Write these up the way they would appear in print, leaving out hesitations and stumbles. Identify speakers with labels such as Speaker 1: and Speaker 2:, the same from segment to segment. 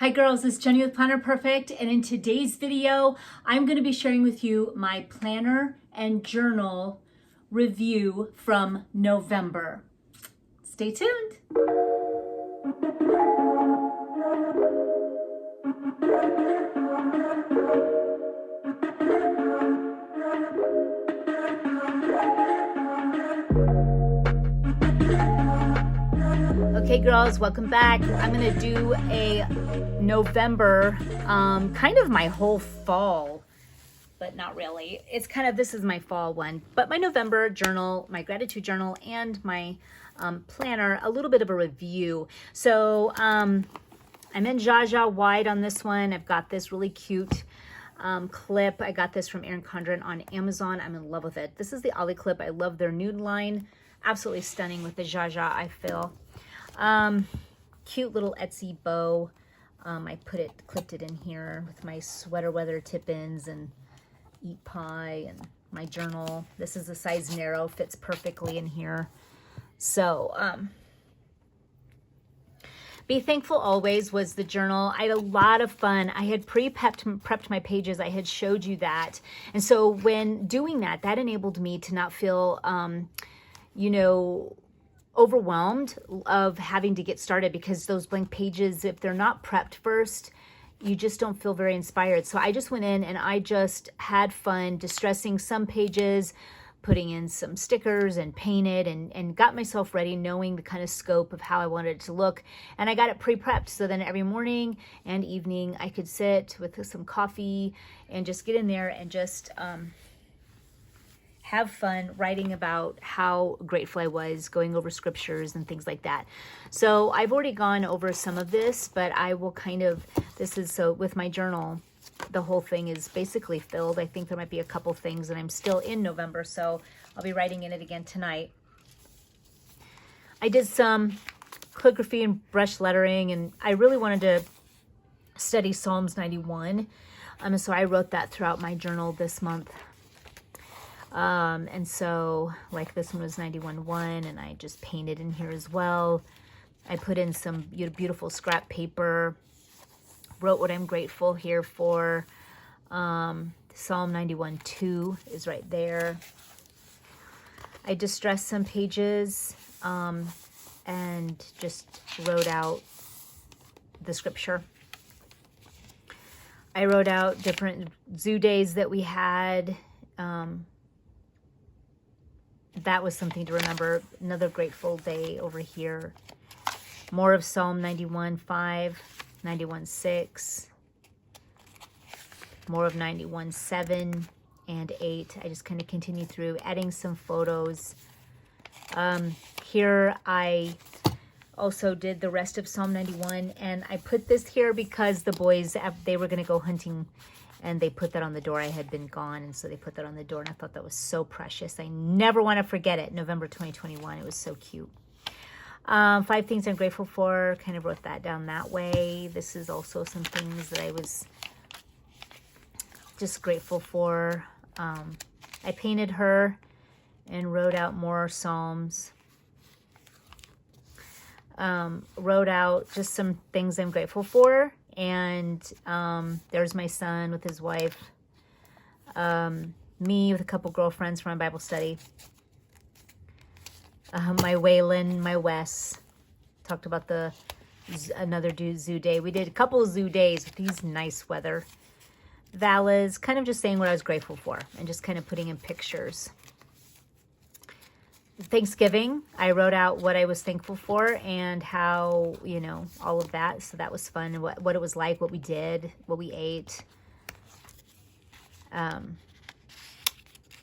Speaker 1: Hi girls, it's Jenny with Planner Perfect, and in today's video, I'm going to be sharing with you my planner and journal review from November. Stay tuned. Okay girls, welcome back. I'm going to do a November, kind of my whole fall, but not really. It's kind of, this is my fall one, but my November journal, my gratitude journal, and my planner, a little bit of a review. So I'm in Zsa Zsa wide on this one. I've got this really cute clip. I got this from Erin Condren on Amazon. I'm in love with it. This is the Ollie clip. I love their nude line. Absolutely stunning with the Zsa Zsa, I feel. Cute little Etsy bow. I clipped it in here with my sweater weather tip-ins and eat pie and my journal. This is a size narrow, fits perfectly in here. So, Be Thankful Always was the journal. I had a lot of fun. I had prepped my pages. I had showed you that. And so when doing that, that enabled me to not feel, overwhelmed of having to get started, because those blank pages, if they're not prepped first, you just don't feel very inspired. So I just went in and I just had fun distressing some pages, putting in some stickers and painted and got myself ready, knowing the kind of scope of how I wanted it to look. And I got it pre-prepped, so then every morning and evening I could sit with some coffee and just get in there and just have fun writing about how grateful I was, going over scriptures and things like that. So I've already gone over some of this, but I will so with my journal, the whole thing is basically filled. I think there might be a couple things, and I'm still in November, so I'll be writing in it again tonight. I did some calligraphy and brush lettering, and I really wanted to study Psalms 91. So I wrote that throughout my journal this month. And so like this one was 91:1, and I just painted in here as well. I put in some beautiful scrap paper, wrote what I'm grateful here for. Psalm 91:2 is right there. I distressed some pages, and just wrote out the scripture. I wrote out different zoo days that we had. That was something to remember. Another grateful day over here. More of Psalm 91:5, 91:6. More of 91:7 and 8. I just kind of continue through, adding some photos. Here I also did the rest of Psalm 91, and I put this here because the boys, they were going to go hunting, and they put that on the door. I had been gone, and so they put that on the door, and I thought that was so precious. I never want to forget it. November 2021. It was so cute. 5 things I'm grateful for. Kind of wrote that down that way. This is also some things that I was just grateful for. I painted her and wrote out more Psalms. Wrote out just some things I'm grateful for. And there's my son with his wife, me with a couple girlfriends from my Bible study, my Waylon, my Wes. Talked about another zoo day. We did a couple of zoo days with these nice weather. Vala's, kind of just saying what I was grateful for and just kind of putting in pictures. Thanksgiving, I wrote out what I was thankful for and how, all of that. So that was fun, and what it was like, what we did, what we ate.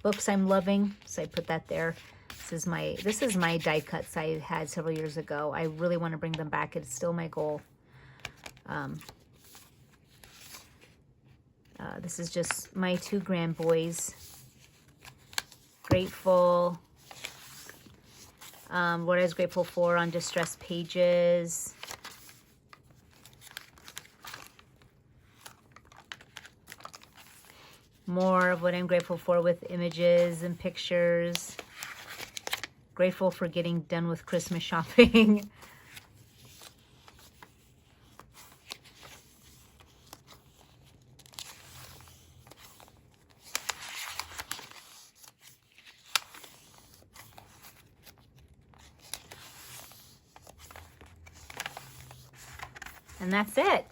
Speaker 1: Books I'm loving, so I put that there. This is my die cuts I had several years ago. I really want to bring them back. It's still my goal. This is just my 2 grand boys. Grateful. What I was grateful for on distressed pages. More of what I'm grateful for with images and pictures. Grateful for getting done with Christmas shopping. And that's it.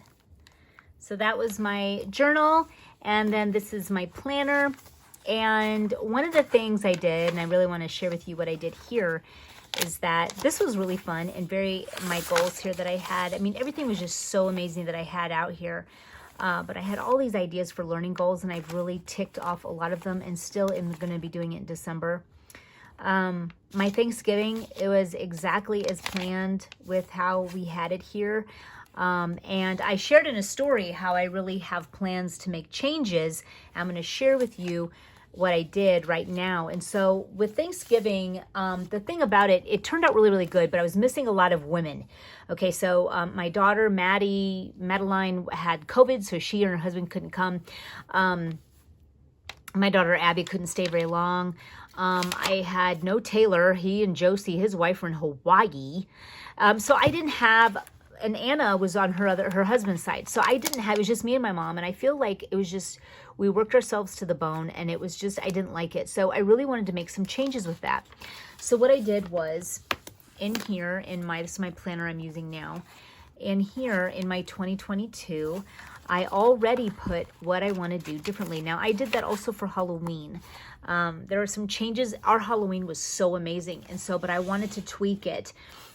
Speaker 1: So that was my journal. And then this is my planner. And one of the things I did, and I really want to share with you what I did here, is that this was really fun and my goals here that I had. I mean, everything was just so amazing that I had out here. But I had all these ideas for learning goals, and I've really ticked off a lot of them, and still am going to be doing it in December. My Thanksgiving, it was exactly as planned with how we had it here. And I shared in a story how I really have plans to make changes. I'm going to share with you what I did right now. And so with Thanksgiving, the thing about it, it turned out really, really good, but I was missing a lot of women. Okay, so my daughter, Madeline, had COVID, so she and her husband couldn't come. My daughter, Abby, couldn't stay very long. I had no Taylor. He and Josie, his wife, were in Hawaii. So I didn't have, and Anna was on her husband's side. So I didn't have, it was just me and my mom. And I feel like it was just, we worked ourselves to the bone, and it was just, I didn't like it. So I really wanted to make some changes with that. So what I did was, in here, this is my planner I'm using now. In here, in my 2022, I already put what I want to do differently. Now, I did that also for Halloween. There are some changes. Our Halloween was so amazing. And so, but I wanted to tweak it.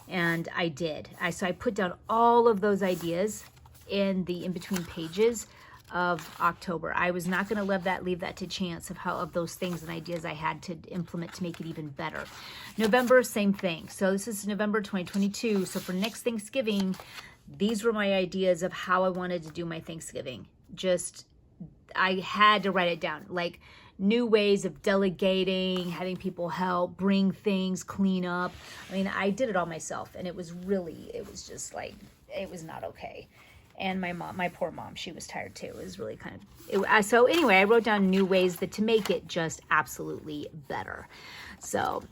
Speaker 1: And I did. So I put down all of those ideas in the in-between pages of October. I was not going to leave that to chance of those things and ideas I had to implement to make it even better. November, same thing. So this is November 2022. So for next Thanksgiving, these were my ideas of how I wanted to do my Thanksgiving. I had to write it down, like new ways of delegating, having people help, bring things, clean up. I mean, I did it all myself, and it was just like, it was not okay. And my poor mom, she was tired too. It was really so anyway, I wrote down new ways to make it just absolutely better. So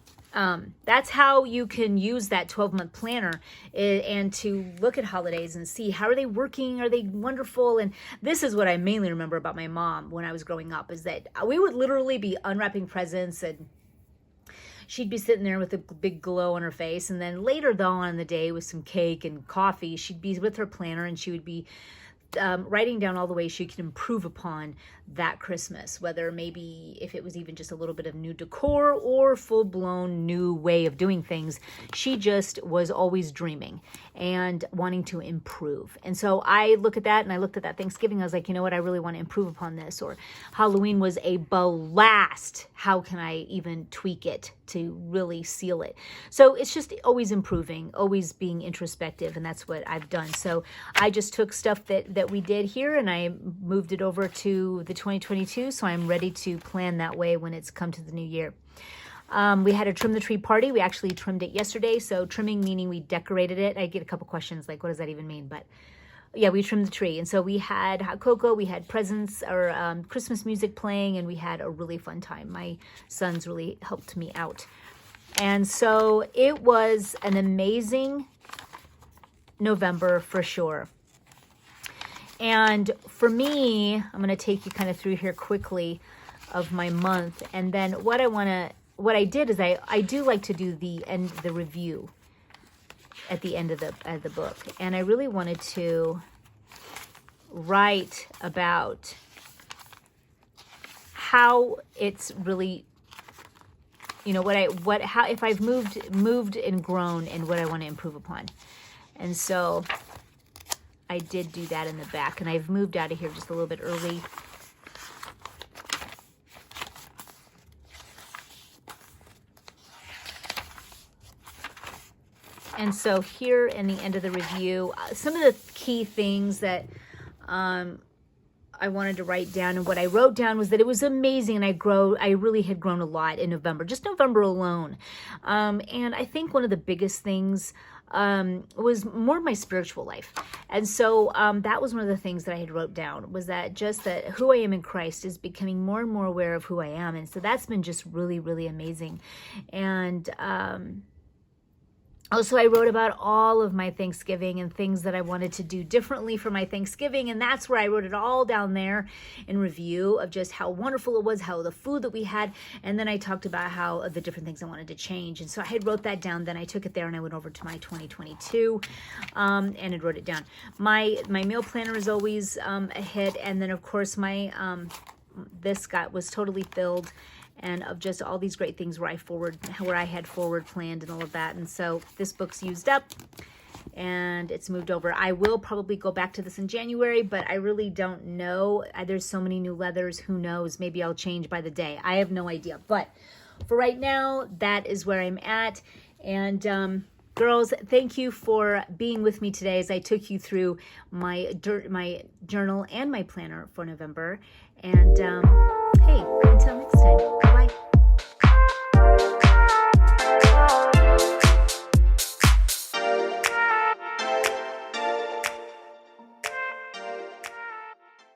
Speaker 1: that's how you can use that 12-month planner and to look at holidays and see how are they working, are they wonderful. And this is what I mainly remember about my mom when I was growing up, is that we would literally be unwrapping presents, and she'd be sitting there with a big glow on her face. And then later on in the day, with some cake and coffee, she'd be with her planner, and she would be writing down all the ways she could improve upon that Christmas, whether maybe if it was even just a little bit of new decor or full-blown new way of doing things. She just was always dreaming and wanting to improve. And so I look at that, and I looked at that Thanksgiving. I was like, you know what? I really want to improve upon this. Or Halloween was a blast. How can I even tweak it to really seal it? So it's just always improving, always being introspective, and that's what I've done. So I just took stuff that we did here, and I moved it over to the 2022, so I'm ready to plan that way when it's come to the new year. We had a trim the tree party. We actually trimmed it yesterday. So trimming meaning we decorated it. I get a couple questions like, what does that even mean? But yeah, we trimmed the tree. And so we had hot cocoa, we had presents or Christmas music playing, and we had a really fun time. My sons really helped me out. And so it was an amazing November for sure. And for me, I'm going to take you kind of through here quickly of my month. And then what I did is I do like to do the review at the end of the book. And I really wanted to write about how it's really, you know, how if I've moved and grown, and what I want to improve upon. And so I did do that in the back, and I've moved out of here just a little bit early. And so here in the end of the review, some of the key things that I wanted to write down, and what I wrote down was that it was amazing, and I really had grown a lot in November, just November alone. And I think one of the biggest things was more my spiritual life. And so that was one of the things that I had wrote down, was that just that who I am in Christ is becoming more and more aware of who I am. And so that's been just really, really amazing. And Also, I wrote about all of my Thanksgiving and things that I wanted to do differently for my Thanksgiving. And that's where I wrote it all down there in review of just how wonderful it was, how the food that we had. And then I talked about how the different things I wanted to change. And so I had wrote that down. Then I took it there and I went over to my 2022 and I wrote it down. My meal planner is always a hit. And then, of course, my this was totally filled, and of just all these great things where I had forward planned and all of that. And so this book's used up and it's moved over. I will probably go back to this in January, but I really don't know. There's so many new leathers. Who knows? Maybe I'll change by the day. I have no idea. But for right now, that is where I'm at. And girls, thank you for being with me today as I took you through my journal and my planner for November. And hey, until next time.